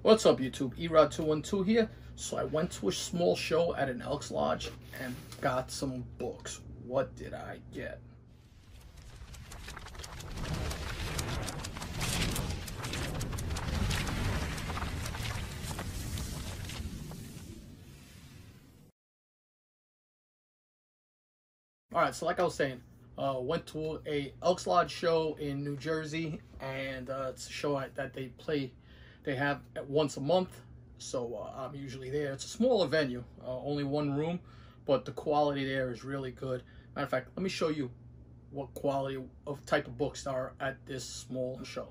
What's up, YouTube? Erod212 here. So I went to a small show at an Elks Lodge and got some books. What did I get? Alright, so like I was saying, went to a Elks Lodge show in New Jersey, and it's a show that they have once a month, so I'm usually there. It's a smaller venue, only one room, but the quality there is really good. Matter of fact, let me show you what quality of type of books are at this small show.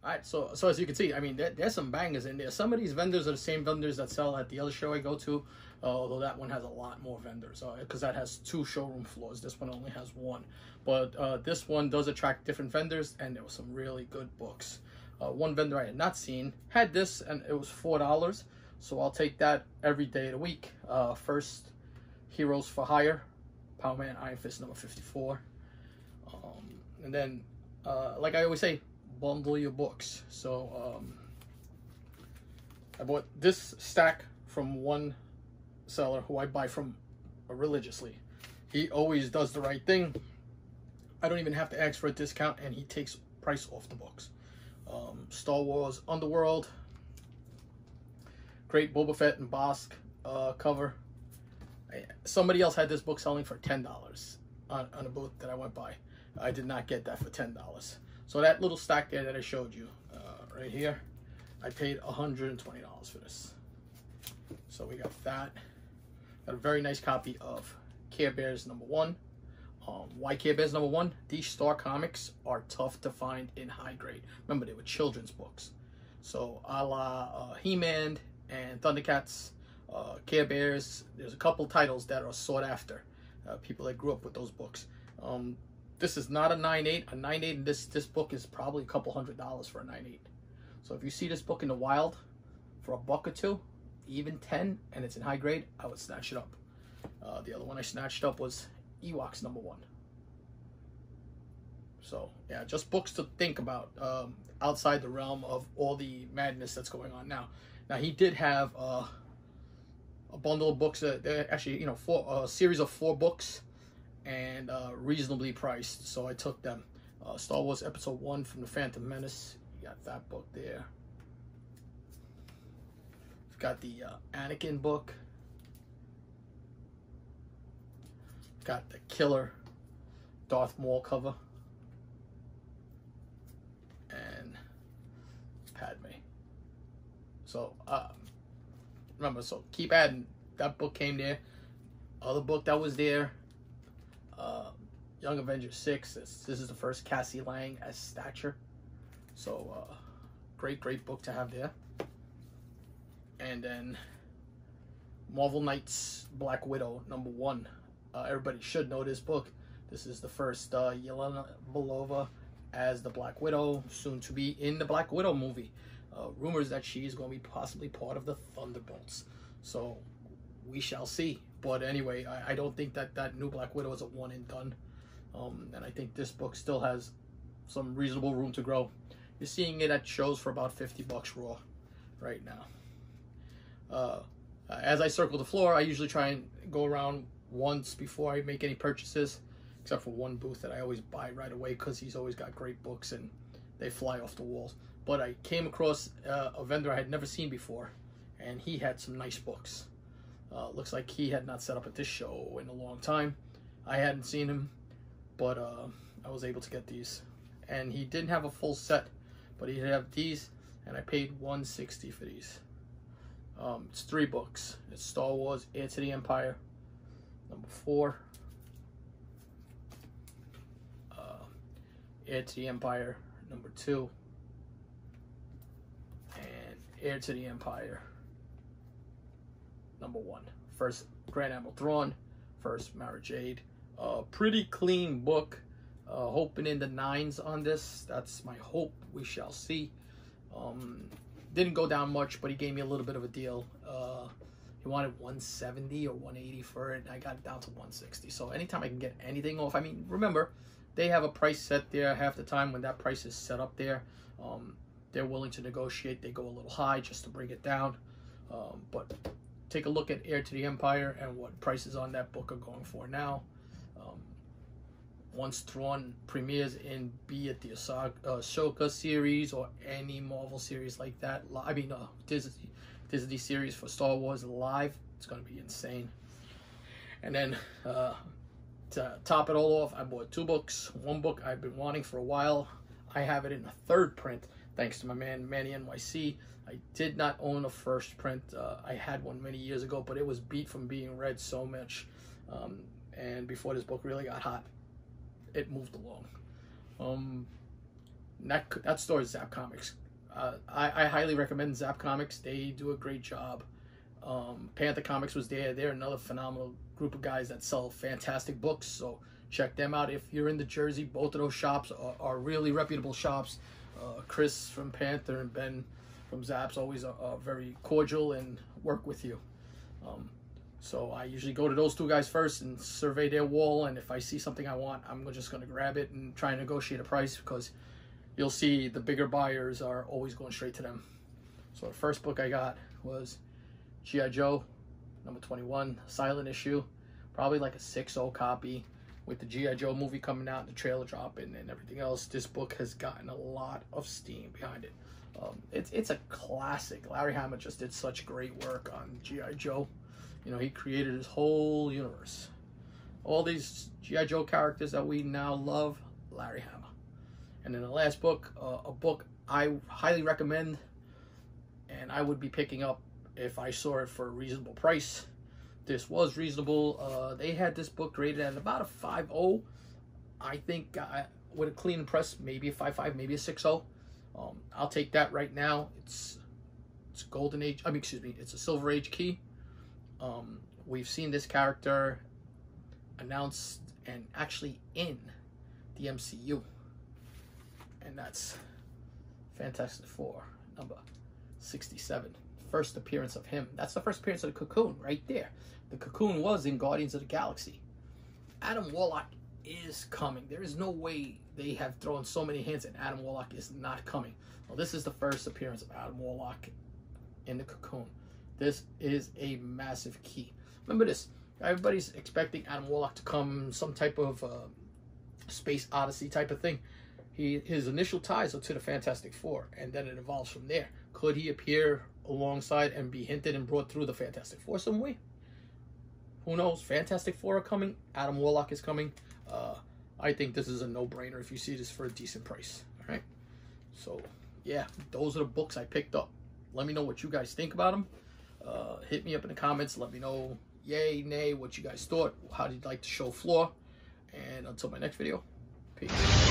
Alright, so as you can see, I mean, there's some bangers in there. Some of these vendors are the same vendors that sell at the other show I go to, although that one has a lot more vendors, because that has 2 showroom floors. This one only has 1. But this one does attract different vendors, and there were some really good books. One vendor I had not seen had this, and it was $4, so I'll take that every day of the week. First, Heroes for Hire, Power Man Iron Fist number 54. And then, like I always say, bundle your books. So I bought this stack from one seller who I buy from religiously. He always does the right thing. I don't even have to ask for a discount, and he takes price off the books. Star Wars Underworld, great Boba Fett and Bosk cover. Somebody else had this book selling for $10 on a booth that I went by. I did not get that for $10. So that little stack there that I showed you right here, I paid $120 for this. So we got that. Got a very nice copy of Care Bears number 1. Why Care Bears number 1? These Star comics are tough to find in high grade. Remember, they were children's books. So a la He-Man and Thundercats, Care Bears, there's a couple titles that are sought after. People that grew up with those books. This is not a 9.8. A 9.8 in this book is probably a couple $100 for a 9.8. So if you see this book in the wild for $1 or $2, even 10, and it's in high grade, I would snatch it up. The other one I snatched up was Ewoks number 1. So yeah, just books to think about outside the realm of all the madness that's going on now. Now he did have a bundle of books that actually, you know, a series of 4 books, and reasonably priced. So I took them. Star Wars Episode 1 from the Phantom Menace. You got that book there. You've got the Anakin book. Got the Killer Darth Maul cover. And Padme. So, remember, so keep adding. That book came there. Other book that was there, Young Avengers 6. This is the first Cassie Lang as Stature. So, great book to have there. And then Marvel Knights Black Widow #1. Everybody should know this book. This is the first Yelena Belova as the Black Widow, soon to be in the Black Widow movie. Rumors that she is going to be possibly part of the Thunderbolts. So we shall see. But anyway, I don't think that new Black Widow is a one and done. And I think this book still has some reasonable room to grow. You're seeing it at shows for about $50 raw right now. As I circle the floor, I usually try and go around once before I make any purchases, except for one booth that I always buy right away because he's always got great books and they fly off the walls. But I came across a vendor I had never seen before, and he had some nice books. Looks like he had not set up at this show in a long time. I hadn't seen him, but I was able to get these. And he didn't have a full set, but he did have these, and I paid $160 for these. It's 3 books. It's Star Wars, Heir to the Empire, #4. Heir to the Empire, #2. And Heir to the Empire, #1. First Grand Admiral Thrawn, first Mara Jade. Pretty clean book. Hoping in the 9s on this. That's my hope. We shall see. Didn't go down much, but he gave me a little bit of a deal. He wanted $170 or $180 for it, and I got it down to $160. So anytime I can get anything off, I mean, remember, they have a price set there. Half the time when that price is set up there, they're willing to negotiate. They go a little high just to bring it down. But take a look at Heir to the Empire and what prices on that book are going for now. Once Thrawn premieres in, be it the Ahsoka series or any Marvel series like that, I mean Disney series for Star Wars live, it's going to be insane. And then to top it all off, I bought 2 books. One book I've been wanting for a while. I have it in a 3rd print, thanks to my man Manny NYC. I did not own a first print. I had one many years ago, but it was beat from being read so much. And before this book really got hot, it moved along. That store is Zap Comics. I highly recommend Zap Comics. They do a great job. Panther Comics was there. They're another phenomenal group of guys that sell fantastic books. So check them out if you're in the Jersey. Both of those shops are really reputable shops. Chris from Panther and Ben from Zap's always are very cordial and work with you. So I usually go to those 2 guys first and survey their wall, and if I see something I want, I'm just going to grab it and try and negotiate a price, because you'll see the bigger buyers are always going straight to them. So the first book I got was G.I. Joe, #21, silent issue, probably like a 6.0 copy. With the G.I. Joe movie coming out, the trailer dropping and everything else, this book has gotten a lot of steam behind it. It's a classic. Larry Hama just did such great work on G.I. Joe. You know, he created his whole universe. All these G.I. Joe characters that we now love, Larry Hama. And then the last book, a book I highly recommend, and I would be picking up if I saw it for a reasonable price. This was reasonable. They had this book rated at about a 5.0. I think with a clean press, maybe a 5.5, maybe a 6.0. I'll take that right now. It's Golden Age. I mean, excuse me. It's a Silver Age key. We've seen this character announced and actually in the MCU, and that's Fantastic Four #67. First appearance of him. That's the first appearance of the Cocoon right there. The Cocoon was in Guardians of the Galaxy. Adam Warlock is coming. There is no way they have thrown so many hints, and Adam Warlock is not coming. Well, this is the first appearance of Adam Warlock in the Cocoon. This is a massive key. Remember this. Everybody's expecting Adam Warlock to come some type of space odyssey type of thing. His initial ties are to the Fantastic Four, and then it evolves from there. Could he appear alongside and be hinted and brought through the Fantastic Four some way? Who knows? Fantastic Four are coming. Adam Warlock is coming. I think this is a no-brainer if you see this for a decent price. All right. So, yeah, those are the books I picked up. Let me know what you guys think about them. Hit me up in the comments. Let me know yay, nay, what you guys thought. How did you like the show floor? And until my next video, peace.